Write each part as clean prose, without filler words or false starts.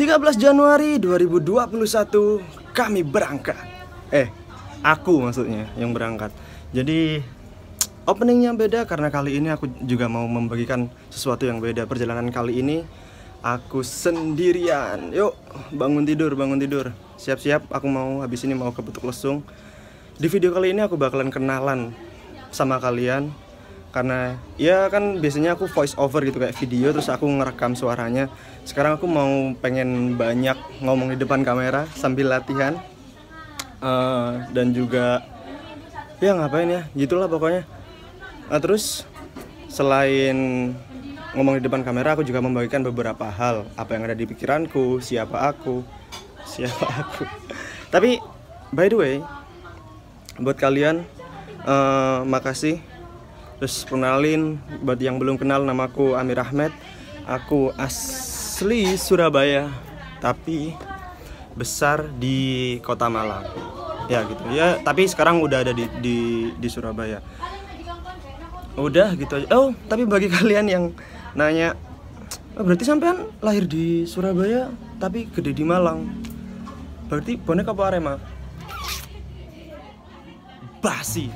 13 Januari 2021 kami berangkat. Aku maksudnya yang berangkat. Jadi openingnya beda karena kali ini aku juga mau membagikan sesuatu yang beda. Perjalanan kali ini aku sendirian. Yuk, bangun tidur. Siap-siap, aku mau habis ini mau ke Putuk Lesung. Di video kali ini aku bakalan kenalan sama kalian. Karena ya kan biasanya aku voice over gitu kayak video terus aku ngerekam suaranya. Sekarang aku mau pengen banyak ngomong di depan kamera sambil latihan. Dan juga ya ngapain ya, gitulah pokoknya. Terus selain ngomong di depan kamera, aku juga membagikan beberapa hal, apa yang ada di pikiranku, siapa aku. Tapi by the way, buat kalian makasih. Terus kenalin buat yang belum kenal, namaku Amir Ahmed. Aku asli Surabaya tapi besar di Kota Malang. Ya gitu ya, tapi sekarang udah ada di Surabaya. Udah gitu aja. Oh, tapi bagi kalian yang nanya, berarti sampean lahir di Surabaya tapi gede di Malang. Berarti bonek apa Arema? Basi.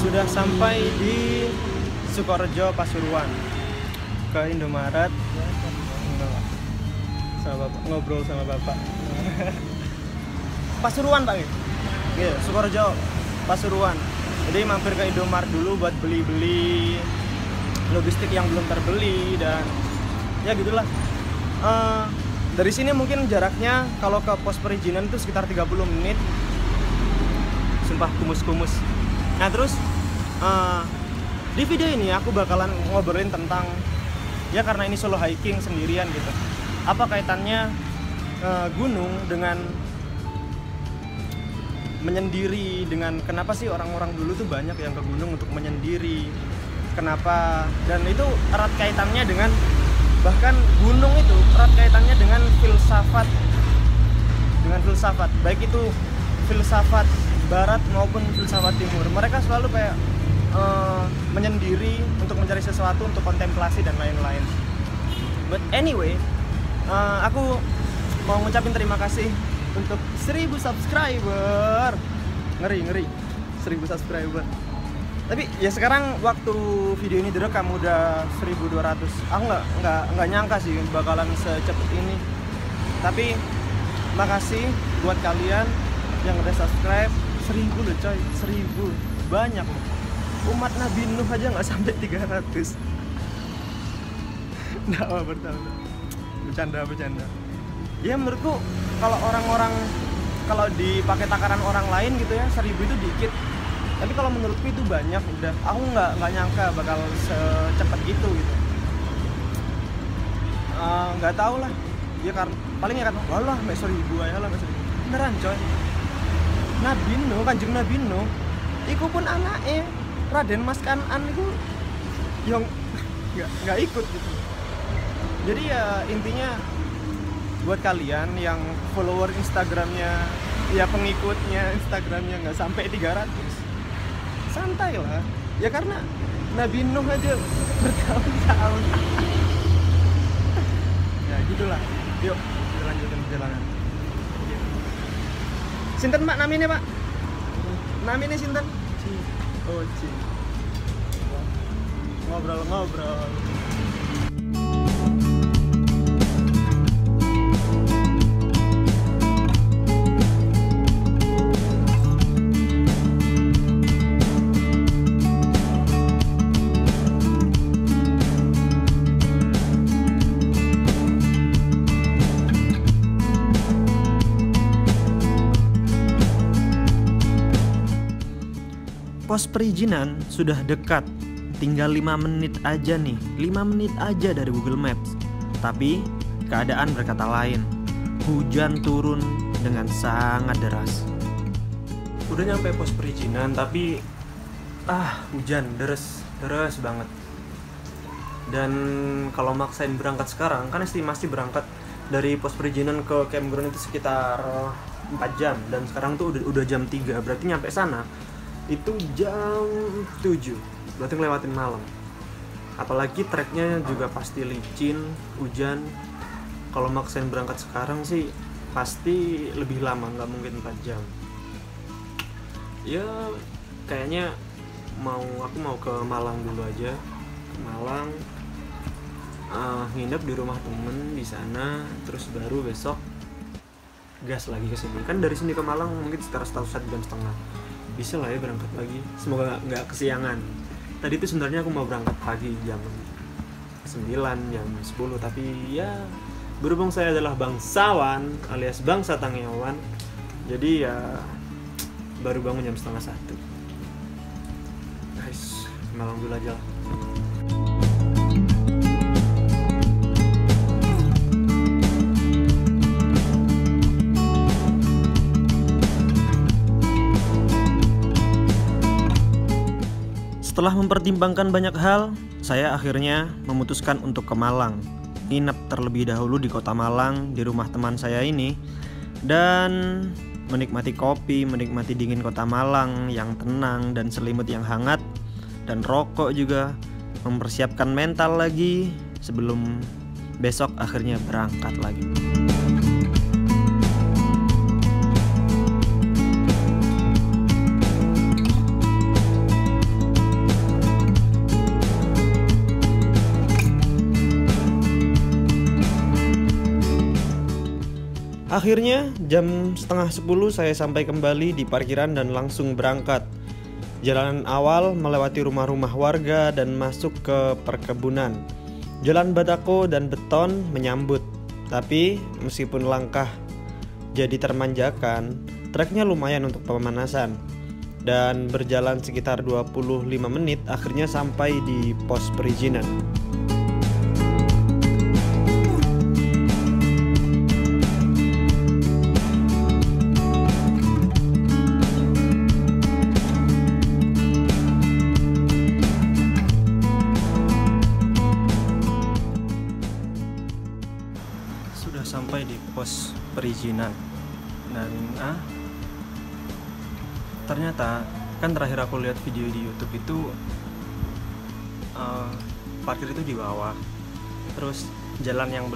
Sudah sampai di Sukorejo, Pasuruan. Ke Indomaret. Ngobrol sama bapak. Pasuruan Pak. Iya, Sukorejo, Pasuruan. Jadi mampir ke Indomaret dulu buat beli-beli logistik yang belum terbeli dan ya gitulah. Dari sini mungkin jaraknya kalau ke pos perizinan itu sekitar 30 menit. Sumpah kumus-kumus. Nah terus di video ini aku bakalan ngobrolin tentang, ya karena ini solo hiking sendirian gitu, apa kaitannya gunung dengan menyendiri, dengan kenapa sih orang-orang dulu tuh banyak yang ke gunung untuk menyendiri, kenapa, dan itu erat kaitannya dengan, bahkan gunung itu erat kaitannya dengan filsafat, baik itu filsafat barat maupun filsafat timur. Mereka selalu kayak menyendiri untuk mencari sesuatu, untuk kontemplasi dan lain-lain. But anyway, aku mau ngucapin terima kasih untuk 1000 subscriber. Ngeri 1000 subscriber. Tapi ya sekarang waktu video ini direkam udah 1200. Aku nggak nyangka sih bakalan secepat ini. Tapi makasih buat kalian yang udah subscribe. 1000 loh coy, 1000 banyak loh. Umat Nabi Nuh aja nggak sampai 300. Dakwah bertahun-tahun. Bercanda. Ya menurutku kalau orang-orang, kalau dipakai takaran orang lain gitu ya, 1000 itu dikit. Tapi kalau menurutku itu banyak. Udah, aku nggak nyangka bakal secepat itu gitu. Nggak tahu lah. Ya karena paling ya kan, walah, mek 1000 aja lah, mek 1000. Beneran coy. Nabi Nuh, Kanjeng Nabi Nuh, iku pun anaknya Raden Mas Kanan itu yang nggak ikut gitu. Jadi ya intinya buat kalian yang follower Instagramnya, ya pengikutnya Instagramnya nggak sampai 300, santai lah. Ya karena Nabi Nuh aja bertahun-tahun. Ya gitulah. Yuk kita lanjutkan perjalanan. Sinten Pak namanya Pak? Namanya sinten? Oh, ngobrol. Pos perizinan sudah dekat, tinggal 5 menit aja nih, 5 menit aja dari Google Maps. Tapi keadaan berkata lain. Hujan turun dengan sangat deras. Udah nyampe pos perizinan tapi hujan deras banget. Dan kalau maksain berangkat sekarang, kan estimasi berangkat dari pos perizinan ke campground itu sekitar 4 jam, dan sekarang tuh udah jam 3, berarti nyampe sana itu jam 7, berarti ngelewatin malam. Apalagi treknya juga pasti licin, hujan. Kalau maksain berangkat sekarang sih pasti lebih lama, nggak mungkin 4 jam. Ya kayaknya aku mau ke Malang dulu aja, ke Malang, nginep di rumah temen di sana, terus baru besok gas lagi ke sini. Kan dari sini ke Malang mungkin sekitar 1,5 jam, bisa lah ya berangkat lagi. Semoga nggak kesiangan. Tadi itu sebenarnya aku mau berangkat pagi jam 9, jam 10, tapi ya berhubung saya adalah bangsawan alias bangsa Tangyawan, jadi ya baru bangun jam 12:30. Guys, Malang dulu aja lah. Setelah mempertimbangkan banyak hal, saya akhirnya memutuskan untuk ke Malang. Nginep terlebih dahulu di kota Malang, di rumah teman saya ini, dan menikmati kopi, menikmati dingin kota Malang yang tenang dan selimut yang hangat, dan rokok juga, mempersiapkan mental lagi sebelum besok akhirnya berangkat lagi. Akhirnya jam 9:30 saya sampai kembali di parkiran dan langsung berangkat. Jalanan awal melewati rumah-rumah warga dan masuk ke perkebunan. Jalan batako dan beton menyambut. Tapi meskipun langkah jadi termanjakan, treknya lumayan untuk pemanasan. Dan berjalan sekitar 25 menit akhirnya sampai di pos perizinan. Sampai di pos perizinan, dan ternyata kan terakhir aku lihat video di YouTube itu parkir itu di bawah, terus jalan yang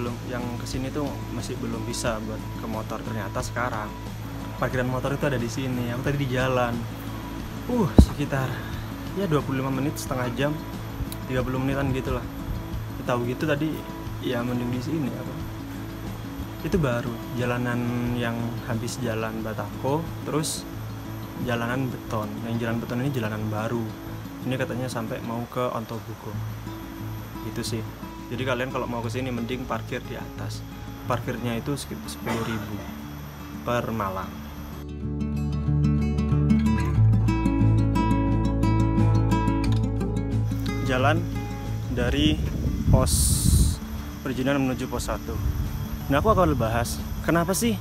kesini tuh masih belum bisa buat ke motor. Ternyata sekarang parkiran motor itu ada di sini. Aku tadi di jalan sekitar ya 25 menit, setengah jam, 30 menitan gitulah. Tahu gitu tadi ya, mending di sini apa. Itu baru jalanan yang habis jalan batako, terus jalanan beton. Yang jalan beton ini jalanan baru. Ini katanya sampai mau ke Ontobugo. Itu sih. Jadi kalian kalau mau ke sini mending parkir di atas. Parkirnya itu sekitar 10.000 per malam. Jalan dari pos perizinan menuju pos 1. Nah, aku akan bahas kenapa sih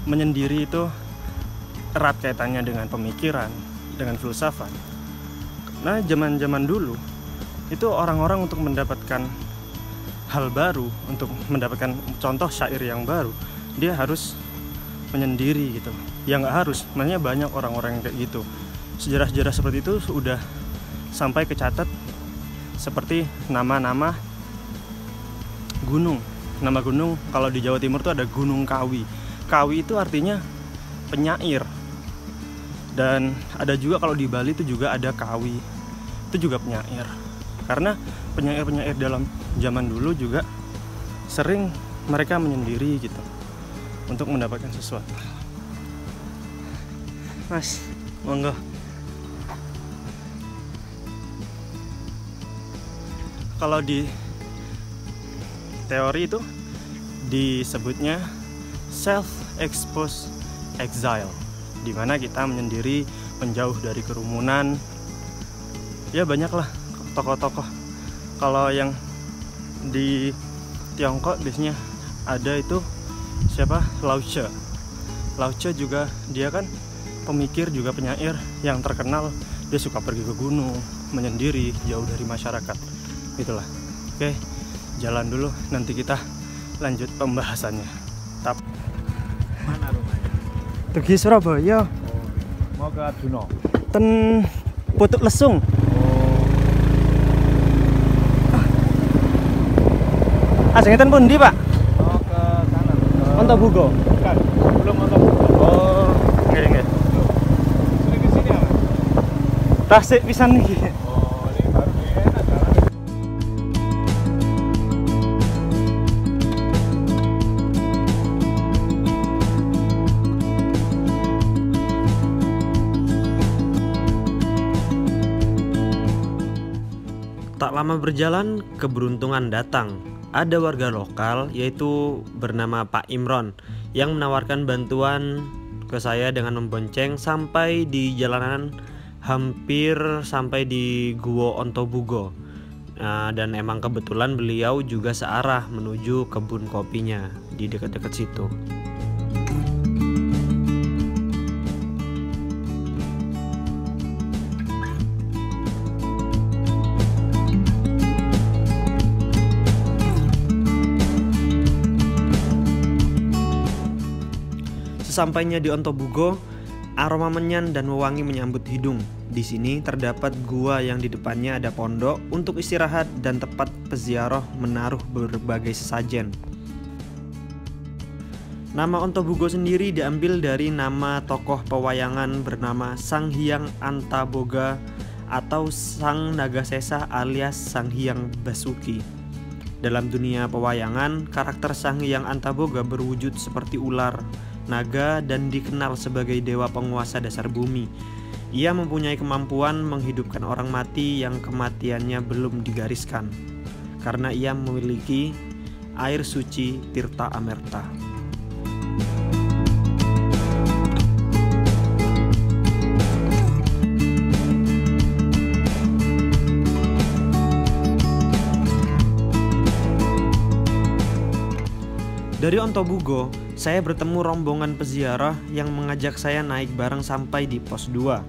menyendiri itu erat kaitannya dengan pemikiran, dengan filsafat. Nah, zaman-zaman dulu itu orang-orang untuk mendapatkan hal baru, untuk mendapatkan contoh syair yang baru, dia harus menyendiri gitu. Ya nggak harus, makanya banyak orang-orang yang kayak gitu. Sejarah-sejarah seperti itu sudah sampai kecatat, seperti nama-nama gunung. Nama gunung kalau di Jawa Timur tuh ada Gunung Kawi. Kawi itu artinya penyair. Dan ada juga kalau di Bali itu juga ada Kawi. Itu juga penyair. Karena penyair-penyair dalam zaman dulu juga sering mereka menyendiri gitu untuk mendapatkan sesuatu. Mas, monggo. Kalau di teori itu disebutnya self-exposed exile, di mana kita menyendiri, menjauh dari kerumunan. Ya banyaklah tokoh-tokoh. Kalau yang di Tiongkok biasanya ada itu siapa, Lao Tzu. Lao Tzu juga dia kan pemikir juga penyair yang terkenal. Dia suka pergi ke gunung, menyendiri, jauh dari masyarakat. Itulah. Oke, jalan dulu, nanti kita lanjut pembahasannya. Mana rumahnya? Pergi Surabaya, Mau ke Arjuna. ten Putuk Lesung. Ajengipun pundi, Pak? Mau ke sana. Ontobugo. Bukan, belum nonton. Oh, nggih. Sering ke sini apa? Tasik pisan iki. Oh, ini baru enak jalan. Tak lama berjalan, keberuntungan datang. Ada warga lokal yaitu bernama Pak Imron yang menawarkan bantuan ke saya dengan membonceng sampai di jalanan, hampir sampai di Guo Ontobugo. Nah, dan emang kebetulan beliau juga searah menuju kebun kopinya di dekat-dekat situ. Sesampainya di Ontobugo, aroma menyan dan wewangi menyambut hidung. Di sini terdapat gua yang di depannya ada pondok untuk istirahat dan tempat peziarah menaruh berbagai sesajen. Nama Ontobugo sendiri diambil dari nama tokoh pewayangan bernama Sang Hyang Antaboga atau Sang Nagasesa alias Sang Hyang Basuki. Dalam dunia pewayangan, karakter Sang Hyang Antaboga berwujud seperti ular, naga, dan dikenal sebagai dewa penguasa dasar bumi. Ia mempunyai kemampuan menghidupkan orang mati yang kematiannya belum digariskan, karena ia memiliki air suci Tirta Amerta. Dari Ontobugo, saya bertemu rombongan peziarah yang mengajak saya naik bareng sampai di pos 2.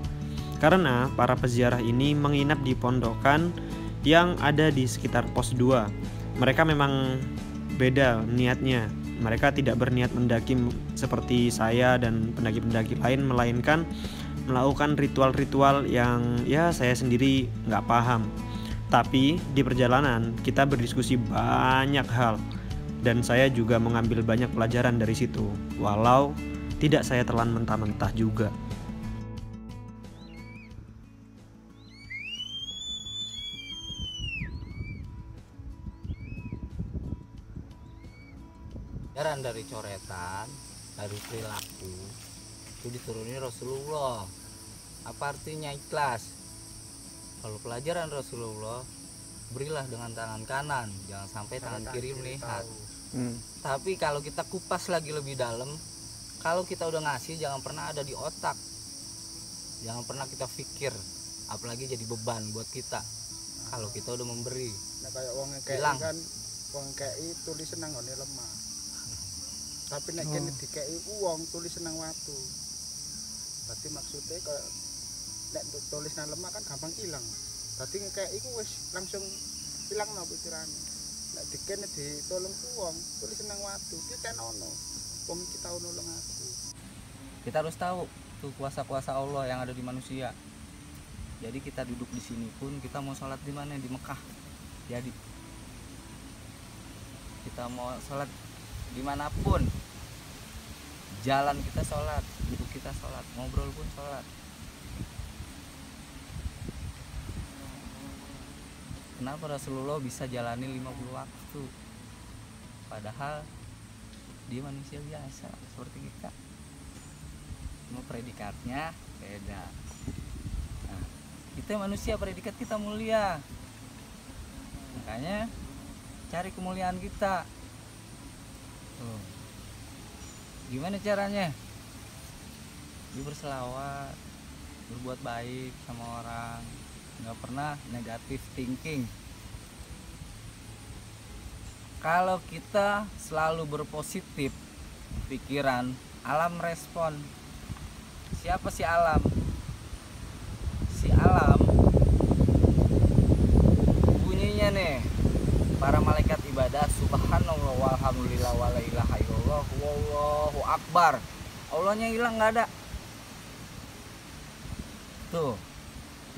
Karena para peziarah ini menginap di pondokan yang ada di sekitar pos 2. Mereka memang beda niatnya. Mereka tidak berniat mendaki seperti saya dan pendaki-pendaki lain, melainkan melakukan ritual-ritual yang ya saya sendiri nggak paham. Tapi di perjalanan kita berdiskusi banyak hal. Dan saya juga mengambil banyak pelajaran dari situ, walau tidak saya telan mentah-mentah juga. Pelajaran dari coretan, dari perilaku itu dituruni Rasulullah. Apa artinya ikhlas? Kalau pelajaran Rasulullah, berilah dengan tangan kanan, jangan sampai tangan kiri melihat. Tapi kalau kita kupas lagi lebih dalam, kalau kita udah ngasih jangan pernah ada di otak, jangan pernah kita pikir, apalagi jadi beban buat kita. Kalau kita udah memberi, Nah kayak wong ngekei Hilang. kan, wong ngekei tulis senang ngene lemah. Tapi nek kene dikei uang tulis senang watu. Berarti maksudnya kayak nek tulis nang lemah kan gampang hilang. Berarti ngekei iku wis langsung hilang no pikirane. Nek dikene ditolong uang tulis senang watu. Ki kan ono. Wong kita ono nulung aku. kita harus tahu tuh kuasa-kuasa Allah yang ada di manusia. Jadi kita duduk di sini pun kita mau sholat di mana, di Mekah. Jadi kita mau sholat dimanapun, jalan kita sholat, duduk kita sholat, ngobrol pun sholat. Kenapa Rasulullah bisa jalani 50 waktu? Padahal dia manusia biasa seperti kita. Cuma predikatnya beda. Nah, kita manusia, predikat kita mulia. Makanya cari kemuliaan kita. Tuh. Gimana caranya? Dia berselawat, berbuat baik sama orang, nggak pernah negatif thinking. Kalau kita selalu berpositif pikiran, alam respon. Siapa si alam? Si alam bunyinya nih, para malaikat ibadah subhanallah walhamdulillah wala ilaha illallah wallahu akbar. Allahnya hilang, nggak ada. Tuh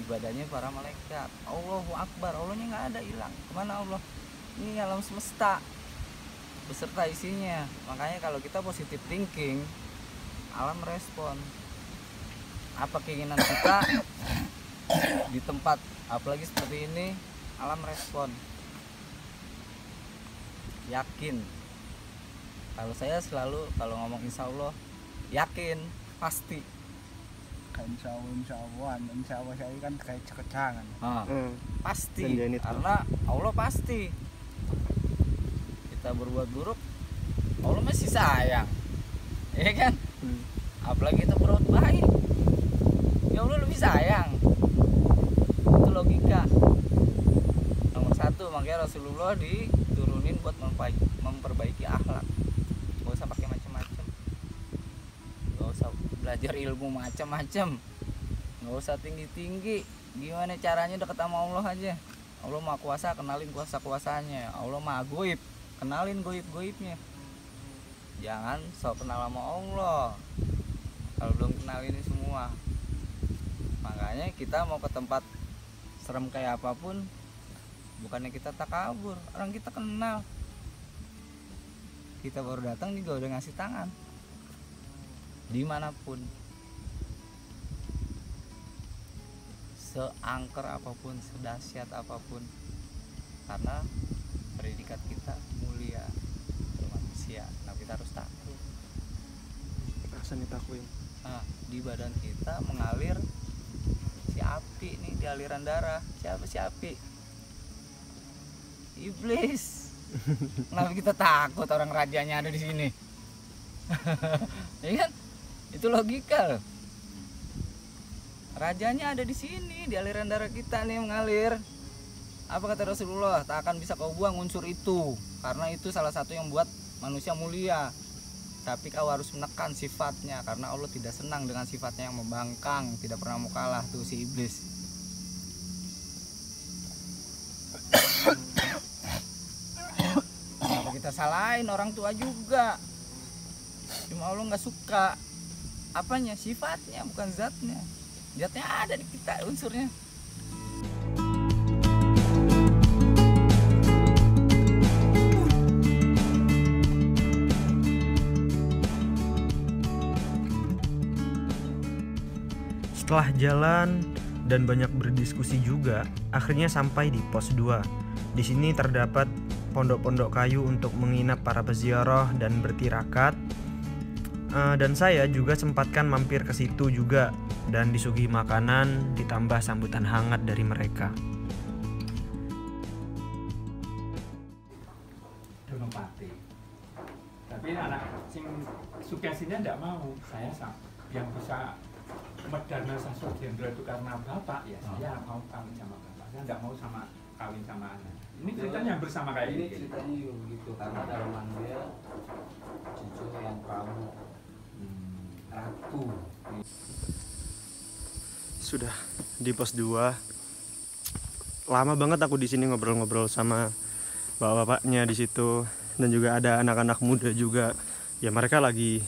ibadahnya para malaikat, Allahu akbar, Allahnya nggak ada, hilang. Kemana Allah? Ini alam semesta beserta isinya. Makanya kalau kita positive thinking, alam respon. Apa keinginan kita di tempat apalagi seperti ini, alam respon. Yakin. Kalau saya selalu kalau ngomong insya Allah, yakin, pasti. Insya Allah saya kan kayak cekecangan. Pasti. Janjian itu. Karena Allah pasti. Kita berbuat buruk, Allah masih sayang, ya kan? Apalagi kita berbuat baik, ya Allah lebih sayang. Itu logika nomor satu. Makanya Rasulullah diturunin buat memperbaiki akhlak. Gak usah pakai macam-macam, gak usah belajar ilmu macam-macam, gak usah tinggi-tinggi. Gimana caranya deket sama Allah aja. Allah maha kuasa, kenalin kuasa-kuasanya. Allah maha goib, kenalin goib-goibnya. Jangan sok kenal sama Allah kalau belum kenal ini semua. Makanya kita mau ke tempat serem kayak apapun, bukannya kita takabur, orang kita kenal. Kita baru datang juga udah ngasih tangan dimanapun, seangker apapun, sedahsyat apapun, karena predikat kita mulia manusia. Nah kita harus takut. Rasa ditakuin. Nah di badan kita mengalir si api nih, di aliran darah. Siapa si api? Iblis. Kenapa kita takut orang rajanya ada di sini? Ya kan? Itu logika loh. Rajanya ada di sini, di aliran darah kita nih mengalir. Apa kata Rasulullah? Tak akan bisa kau buang unsur itu, karena itu salah satu yang buat manusia mulia. Tapi kau harus menekan sifatnya, karena Allah tidak senang dengan sifatnya yang membangkang, tidak pernah mau kalah tuh si iblis. Kenapa kita salahin orang tua juga? Cuma Allah nggak suka apanya, sifatnya, bukan zatnya. Zatnya ada di kita unsurnya. Setelah jalan dan banyak berdiskusi juga, akhirnya sampai di pos 2. Di sini terdapat pondok-pondok kayu untuk menginap para peziarah dan bertirakat. Dan saya juga sempatkan mampir ke situ juga dan disuguhi makanan ditambah sambutan hangat dari mereka. Donopati. Tapi anak sing Sugestinya tidak mau. Saya yang bisa Medana Sastra Jenderal itu karena bapak ya. Saya mau kawin sama bapak. Saya tidak mau sama kawin sama anak. Ini ceritanya bersama kayak ini. Ceritanya juga begitu, karena dalaman dia cucu yang kamu ratu. Sudah di pos 2. Lama banget aku di sini ngobrol-ngobrol sama bapak-bapaknya di situ, dan juga ada anak-anak muda juga. Ya mereka lagi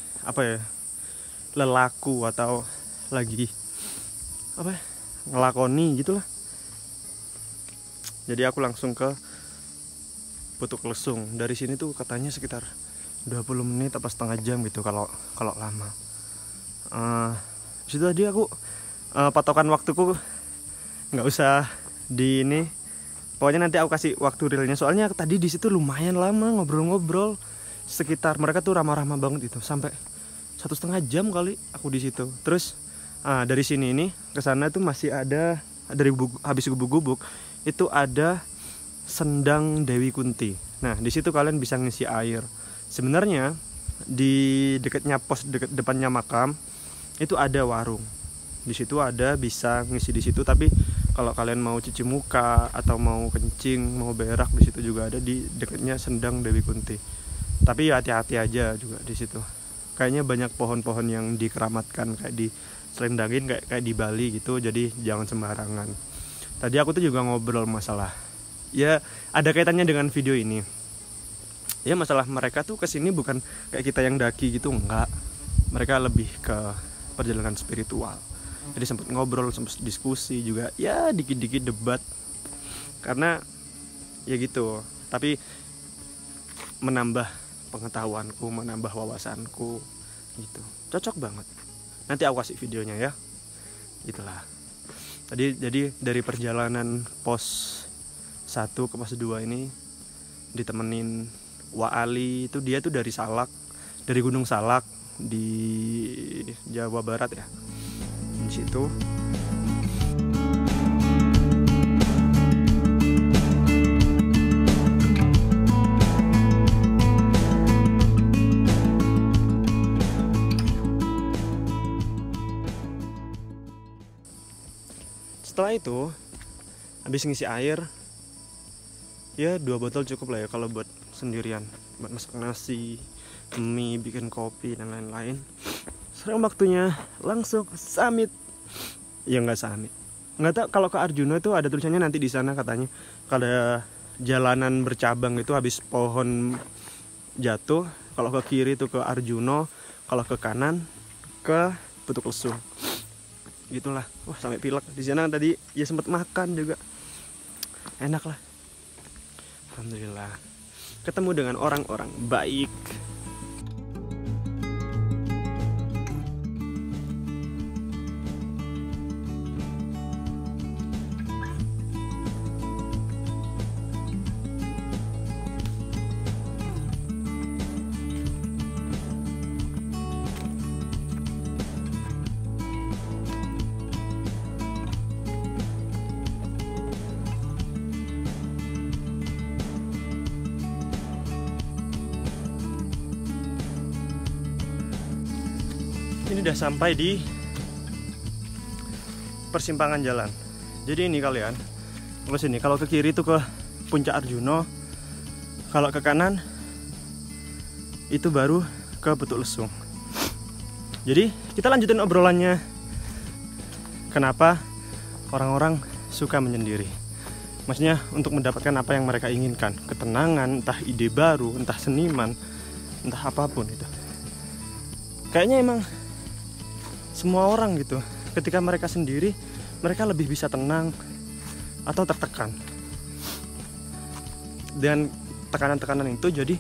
lelaku atau lagi ngelakoni gitulah. Jadi aku langsung ke Putuk Lesung. Dari sini tuh katanya sekitar 20 menit atau setengah jam gitu kalau lama. Situ tadi aku patokan waktuku nggak usah di ini. Pokoknya nanti aku kasih waktu realnya. Soalnya tadi di situ lumayan lama ngobrol-ngobrol. Sekitar mereka tuh ramah-ramah banget itu, sampai 1,5 jam kali aku di situ. Terus dari sini ini ke sana tuh masih ada habis gubuk-gubuk itu ada sendang Dewi Kunti. Nah di situ kalian bisa ngisi air. Sebenarnya di dekatnya pos, depannya makam itu ada warung. Di situ ada, bisa ngisi di situ. Tapi kalau kalian mau cuci muka atau mau kencing, mau berak, di situ juga ada, di dekatnya Sendang Dewi Kunti. Tapi hati-hati aja juga di situ. Kayaknya banyak pohon-pohon yang dikeramatkan, kayak diselendangin kayak di Bali gitu. Jadi jangan sembarangan. Tadi aku tuh juga ngobrol masalah, ya ada kaitannya dengan video ini. Ya masalah mereka tuh kesini bukan kayak kita yang daki gitu, enggak. Mereka lebih ke perjalanan spiritual. Jadi sempat ngobrol, sempat diskusi juga, ya dikit-dikit debat. Karena ya gitu, tapi menambah pengetahuanku, menambah wawasanku gitu. Cocok banget. Nanti aku kasih videonya ya. Gitulah. Jadi dari perjalanan pos 1 ke pos 2 ini ditemenin Wa Ali, itu dia tuh dari Salak, dari Gunung Salak di Jawa Barat ya. Di situ. Setelah itu habis ngisi air, ya 2 botol cukup lah ya kalau buat sendirian, buat masak nasi, mie, bikin kopi dan lain-lain. Sekarang waktunya langsung summit. Ya nggak summit, nggak tahu, kalau ke Arjuna itu ada tulisannya nanti di sana katanya ada jalanan bercabang itu, habis pohon jatuh, kalau ke kiri itu ke Arjuna, kalau ke kanan ke Putuk Lesung. Gitulah. Wah, sampai pilek di sana tadi. Ya sempat makan juga, enak lah. Alhamdulillah ketemu dengan orang-orang baik. Ini udah sampai di persimpangan jalan. Jadi ini kalian, kalau sini, kalau ke kiri itu ke Puncak Arjuna, kalau ke kanan itu baru ke Putuk Lesung. Jadi kita lanjutin obrolannya. Kenapa orang-orang suka menyendiri? Maksudnya untuk mendapatkan apa yang mereka inginkan, ketenangan, entah ide baru, entah seniman, entah apapun itu. Kayaknya emang semua orang gitu, ketika mereka sendiri, mereka lebih bisa tenang atau tertekan. Dan tekanan-tekanan itu jadi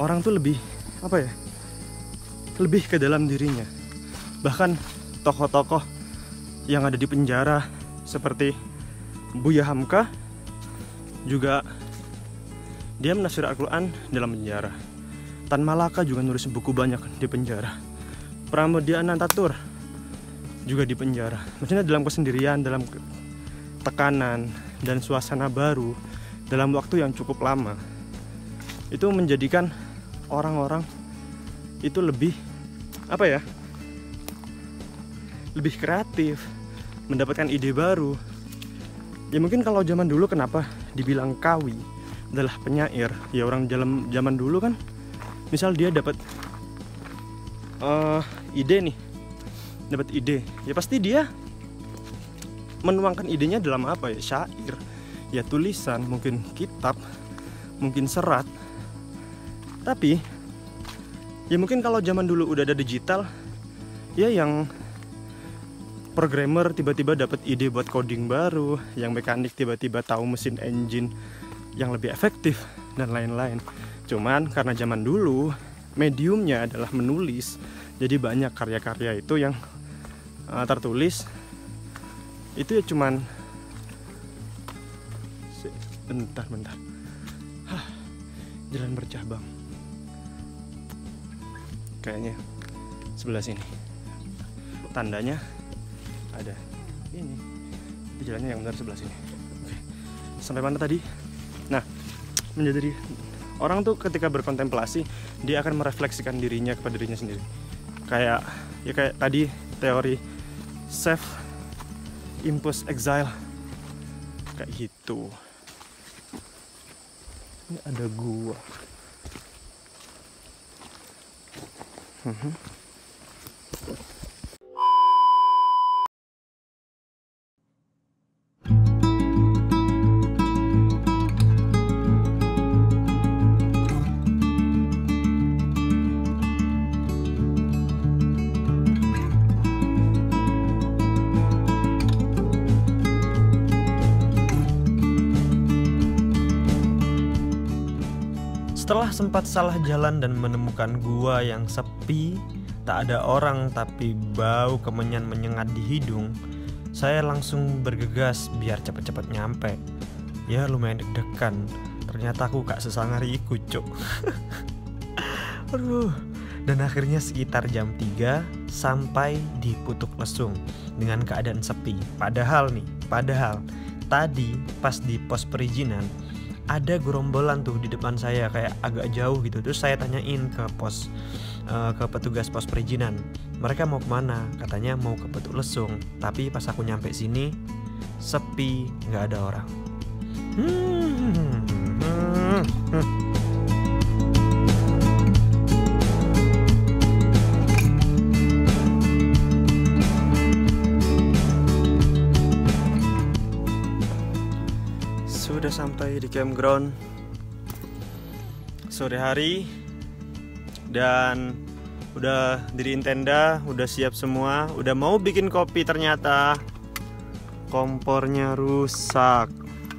orang tuh lebih, apa ya, lebih ke dalam dirinya. Bahkan tokoh-tokoh yang ada di penjara seperti Buya Hamka juga dia menafsir Al-Quran dalam penjara. Tan Malaka juga nulis buku banyak di penjara. Pramudia Anantatur juga di penjara. Maksudnya dalam kesendirian, dalam tekanan dan suasana baru, dalam waktu yang cukup lama, itu menjadikan orang-orang itu lebih, apa ya, lebih kreatif, mendapatkan ide baru. Ya mungkin kalau zaman dulu kenapa dibilang Kawi adalah penyair, ya orang dalam zaman dulu kan, misal dia dapat ide nih, dapat ide, ya pasti dia menuangkan idenya dalam apa ya, syair, ya tulisan, mungkin kitab, mungkin serat. Tapi ya mungkin kalau zaman dulu udah ada digital, ya yang programmer tiba-tiba dapat ide buat coding baru, yang mekanik tiba-tiba tahu mesin engine yang lebih efektif dan lain-lain. Cuman karena zaman dulu mediumnya adalah menulis, jadi banyak karya-karya itu yang tertulis itu ya cuman bentar jalan bercabang kayaknya sebelah sini, tandanya ada ini di jalannya yang benar sebelah sini. Oke. Sampai mana tadi? Nah, menjadi orang tuh ketika berkontemplasi dia akan merefleksikan dirinya kepada dirinya sendiri. Kayak tadi teori Save Impulse Exile kayak gitu. Ini ada gua. Setelah sempat salah jalan dan menemukan gua yang sepi, tak ada orang tapi bau kemenyan menyengat di hidung, saya langsung bergegas biar cepat-cepat nyampe. Ya lumayan deg-degan, ternyata aku gak sesanggar iku cuk. Aduh. Dan akhirnya sekitar jam 3 sampai di Putuk Lesung dengan keadaan sepi. Padahal tadi pas di pos perizinan ada gerombolan tuh di depan saya kayak agak jauh gitu. Terus saya tanyain ke petugas pos perizinan, mereka mau kemana? Katanya mau ke Putuk Lesung. Tapi pas aku nyampe sini sepi, nggak ada orang. Sudah sampai di campground sore hari dan udah diriin tenda, udah siap semua, udah mau bikin kopi, ternyata kompornya rusak.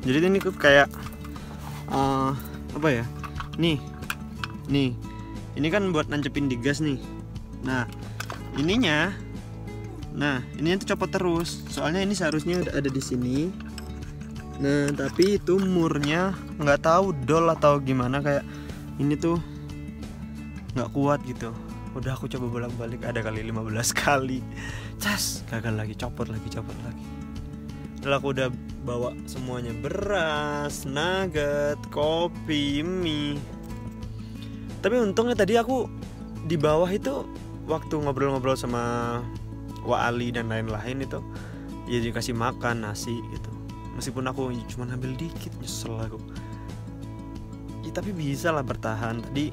Jadi ini kayak apa ya? Nih, ini kan buat nancepin di gas nih. Nah, ininya tuh copot terus. Soalnya ini seharusnya ada di sini. Nah, tapi itu murnya nggak tahu dol atau gimana, kayak ini tuh nggak kuat gitu. Udah aku coba bolak-balik ada kali 15 kali. Cas, gagal lagi, copot lagi. Lalu aku udah bawa semuanya, beras, nugget, kopi, mie. Tapi untungnya tadi aku di bawah itu waktu ngobrol-ngobrol sama Wa Ali dan lain-lain itu ya dikasih makan nasi gitu. Meskipun aku cuma ambil dikit, nyesel aku. Ya, tapi bisa lah bertahan. Tadi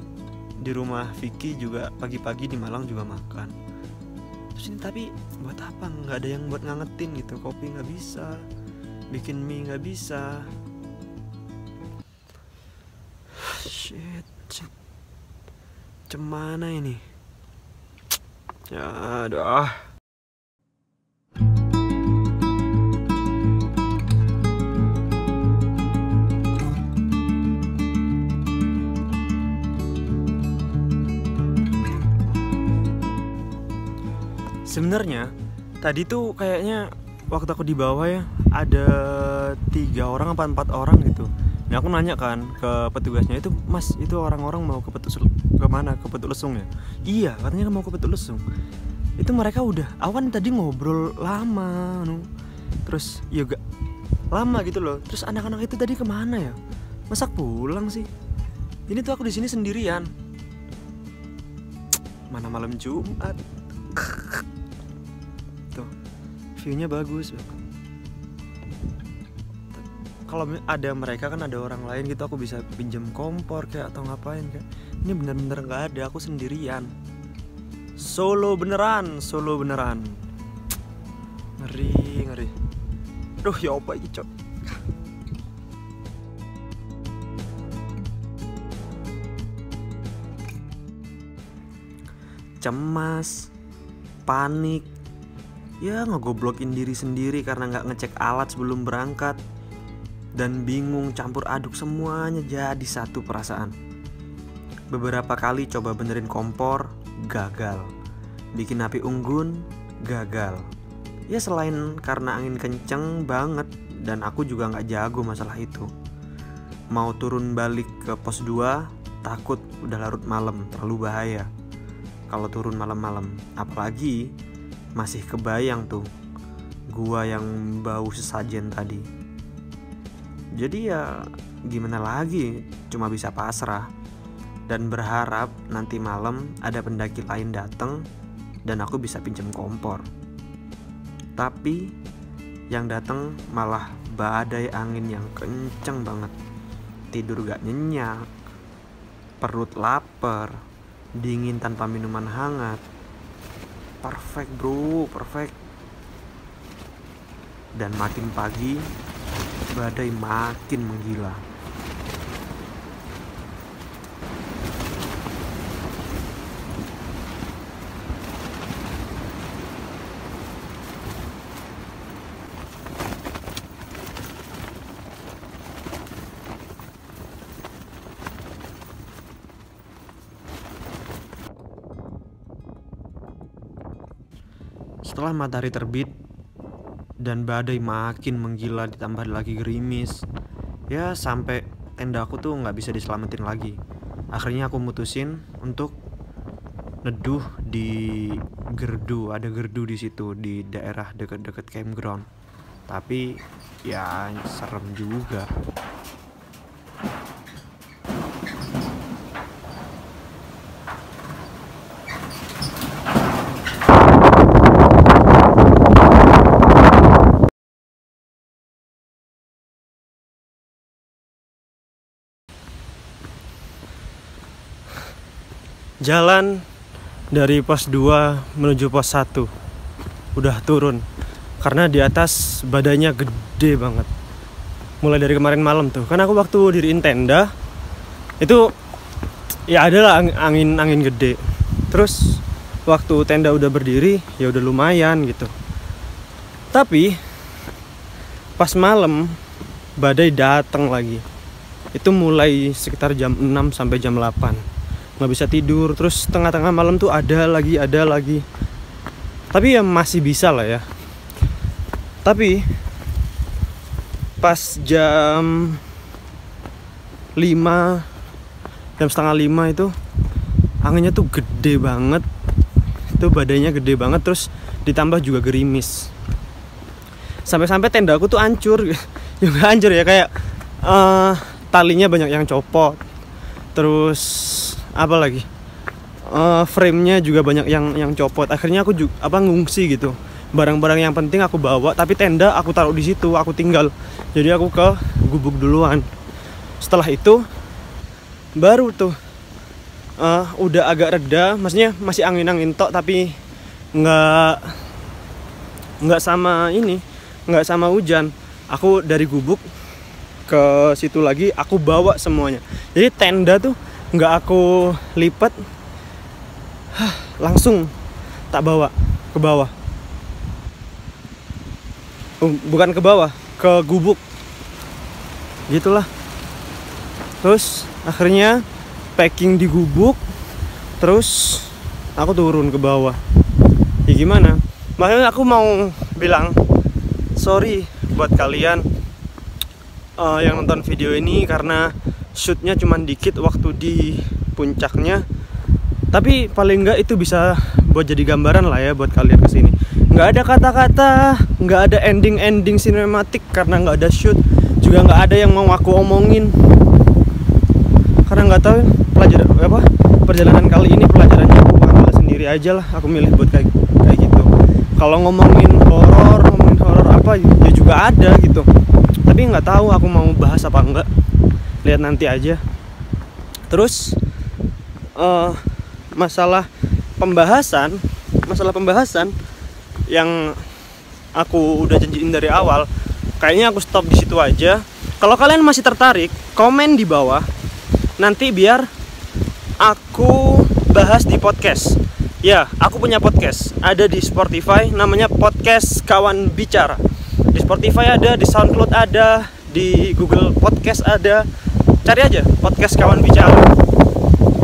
di rumah Vicky juga pagi-pagi di Malang juga makan. Terus ini tapi buat apa? Nggak ada yang buat ngangetin gitu. Kopi nggak bisa, bikin mie nggak bisa. Shit. Cemana ini? Ya, aduh. Sebenarnya tadi tuh kayaknya waktu aku di bawah ya ada 3 orang apa 4 orang gitu. Nah aku nanya kan ke petugasnya itu, Mas itu orang-orang mau ke kemana? Ke Putuk Lesung ya? Iya katanya mau ke Putuk Lesung. Itu mereka udah awan tadi ngobrol lama, terus yoga lama gitu loh. Terus anak-anak itu tadi kemana ya? Masak pulang sih. Ini tuh aku di sini sendirian. Mana malam Jumat. View-nya bagus. Kalau ada mereka kan ada orang lain gitu, aku bisa pinjam kompor kayak atau ngapain kayak. Ini bener-bener nggak ada, aku sendirian. Solo beneran. Ngeri. Duh ya apa ini cok. Cemas, panik, ya ngegoblokin diri sendiri karena nggak ngecek alat sebelum berangkat, dan bingung campur aduk semuanya jadi satu perasaan. Beberapa kali coba benerin kompor, gagal. Bikin api unggun, gagal. Ya selain karena angin kenceng banget dan aku juga nggak jago masalah itu. Mau turun balik ke pos 2, takut udah larut malam, terlalu bahaya kalau turun malam-malam. Apalagi masih kebayang tuh gua yang bau sesajen tadi. Jadi ya gimana lagi, cuma bisa pasrah dan berharap nanti malam ada pendaki lain datang dan aku bisa pinjam kompor. Tapi yang datang malah badai angin yang kenceng banget. Tidur gak nyenyak, perut lapar, dingin tanpa minuman hangat. Perfect bro, perfect. Dan makin pagi, badai makin menggila. Setelah matahari terbit dan badai makin menggila ditambah lagi gerimis, ya sampai tenda aku tuh nggak bisa diselamatin lagi. Akhirnya aku mutusin untuk neduh di gerdu. Ada gerdu di situ di daerah deket-deket campground. Tapi ya serem juga. Jalan dari pos 2 menuju pos 1 udah turun karena di atas badainya gede banget. Mulai dari kemarin malam tuh, kan aku waktu diriin tenda itu ya adalah angin gede. Terus waktu tenda udah berdiri ya udah lumayan gitu. Tapi pas malam badai datang lagi. Itu mulai sekitar jam 6 sampai jam 8. Nggak bisa tidur, terus tengah-tengah malam tuh ada lagi. Tapi ya masih bisa lah ya. Tapi pas jam 5, jam setengah 5 itu anginnya tuh gede banget. Itu badainya gede banget, terus ditambah juga gerimis. Sampai-sampai tenda aku tuh hancur. Juga hancur ya, kayak talinya banyak yang copot. Terus apa lagi, frame-nya juga banyak yang copot. Akhirnya aku juga ngungsi gitu. Barang-barang yang penting aku bawa, tapi tenda aku taruh di situ, aku tinggal. Jadi aku ke gubuk duluan. Setelah itu baru tuh udah agak reda, maksudnya masih angin-angin tok, tapi nggak sama ini, nggak sama hujan. Aku dari gubuk ke situ lagi, aku bawa semuanya. Jadi tenda tuh nggak aku lipat, langsung tak bawa ke bawah. Bukan ke bawah, ke gubuk gitulah. Terus akhirnya packing di gubuk, terus aku turun ke bawah. Ya gimana, makanya aku mau bilang sorry buat kalian yang nonton video ini, karena shootnya cuma dikit waktu di puncaknya. Tapi paling enggak itu bisa buat jadi gambaran lah ya buat kalian kesini. Nggak ada kata-kata, nggak ada ending sinematik karena nggak ada shoot. Juga nggak ada yang mau aku omongin, karena nggak tahu perjalanan kali ini pelajarannya aku ambil sendiri aja lah. Aku milih buat kayak gitu. Kalau ngomongin horor apa ya juga ada gitu, tapi nggak tahu aku mau bahas apa enggak, lihat nanti aja. Terus masalah pembahasan yang aku udah janjiin dari awal, kayaknya aku stop di situ aja. Kalau kalian masih tertarik, komen di bawah, nanti biar aku bahas di podcast. Ya, aku punya podcast, ada di Spotify, namanya Podcast Kawan Bicara. Di Spotify ada, di SoundCloud ada, di Google Podcast ada. Cari aja Podcast Kawan Bicara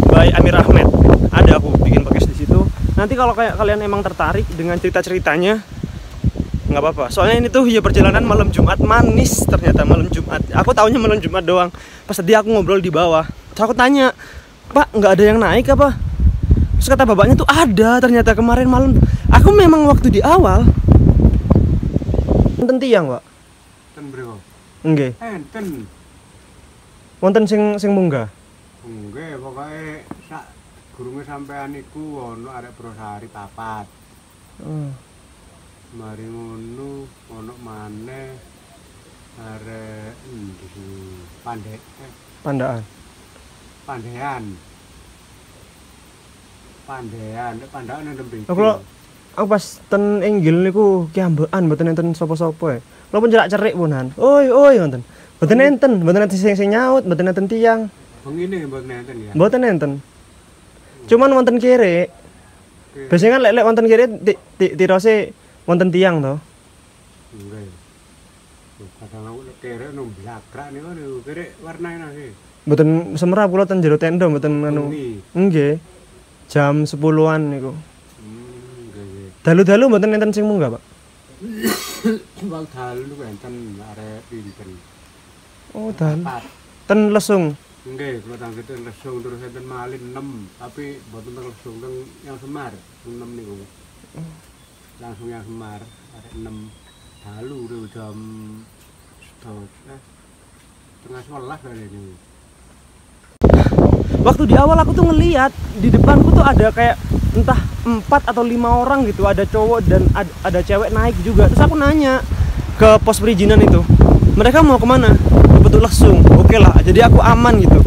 by Amir Ahmed. Ada, aku bikin podcast di situ. Nanti kalau kayak kalian emang tertarik dengan cerita-ceritanya, nggak apa-apa. Soalnya ini tuh ya perjalanan malam Jumat manis, ternyata malam Jumat. Aku taunya malam Jumat doang. Pas tadi aku ngobrol di bawah, terus aku tanya, "Pak, nggak ada yang naik apa?" Terus kata bapaknya tuh ada, ternyata kemarin malam. Aku memang waktu di awal wonten tiyang, Pak. Ten bro. Nggih. Enten. Wonten sing munggah. Nggih, pokoke sak gurunge sampean iku ono arek Brosari papat. Mari ngono ono maneh arek endi Pandaan. Pandean. Pandaan nang mriki. Aku pas ten Inggil niku kiambekan mboten enten sapa-sapa ya. Kula pun cerak-cerik punan. Oi ngoten. Mboten enten sing nyaut, mboten enten tiyang. Bengine mboten enten ya. Mboten enten. Cuman wonten kere. Biasanya kan lek wonten kere tirose wonten tiyang to. Nggih. Kadang aku kere nang blakrak niku kere warnane nggih. Mboten semerap kula ten jero tenda mboten anu. Nggih. Jam 10-an niku. Nggih. Dalu-dalu mboten enten sing munggah, Pak. Wong dalu niku enten arek pinten. Oh, dalu. Ten Lesung. Nggih, kula tangget lesung terus enten malin 6, tapi mboten teng lesung teng yang Semar, 6 niku. Langsung yang Semar, arek 6 dalu niku jam setengah 11 kali ini. Waktu di awal aku tuh ngeliat di depanku tuh ada kayak entah 4 atau 5 orang gitu, ada cowok dan ada cewek naik juga. Terus aku nanya ke pos perizinan itu, mereka mau kemana? Ke Betul Lesung. Oke lah, jadi aku aman gitu.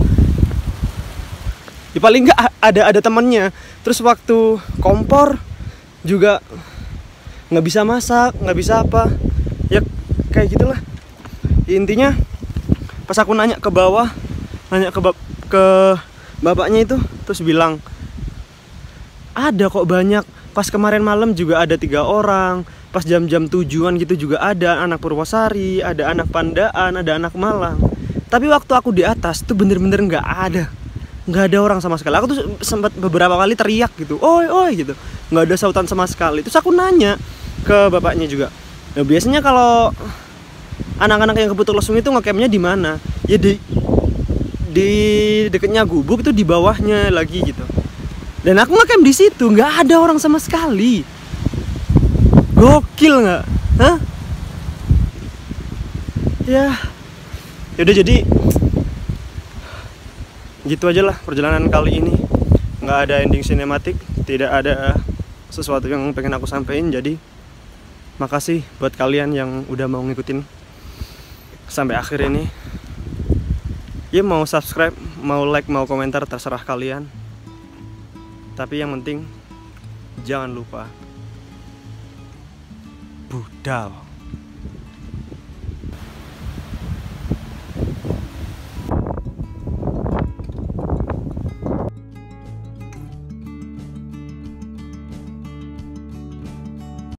Ya paling nggak ada temennya. Terus waktu kompor juga nggak bisa masak, nggak bisa apa, ya kayak gitulah. Intinya pas aku nanya ke bawah, nanya ke bapaknya itu, terus bilang ada kok banyak. Pas kemarin malam juga ada 3 orang. Pas jam-jam 7-an gitu juga ada anak Purwosari, ada anak Pandaan, ada anak Malang. Tapi waktu aku di atas tuh bener-bener nggak ada orang sama sekali. Aku tuh sempat beberapa kali teriak gitu, oi gitu, nggak ada sautan sama sekali. Terus aku nanya ke bapaknya juga, nah, biasanya kalau anak-anak yang ke Betul Lesung itu ngecampnya di mana? Ya di dekatnya gubuk itu, di bawahnya lagi gitu. Dan aku ngecamp di situ, nggak ada orang sama sekali. Gokil nggak? Hah? Ya udah, jadi gitu aja lah perjalanan kali ini. Nggak ada ending sinematik, tidak ada sesuatu yang pengen aku sampein. Jadi makasih buat kalian yang udah mau ngikutin sampai akhir ini. Ya mau subscribe, mau like, mau komentar, terserah kalian. Tapi yang penting jangan lupa budal.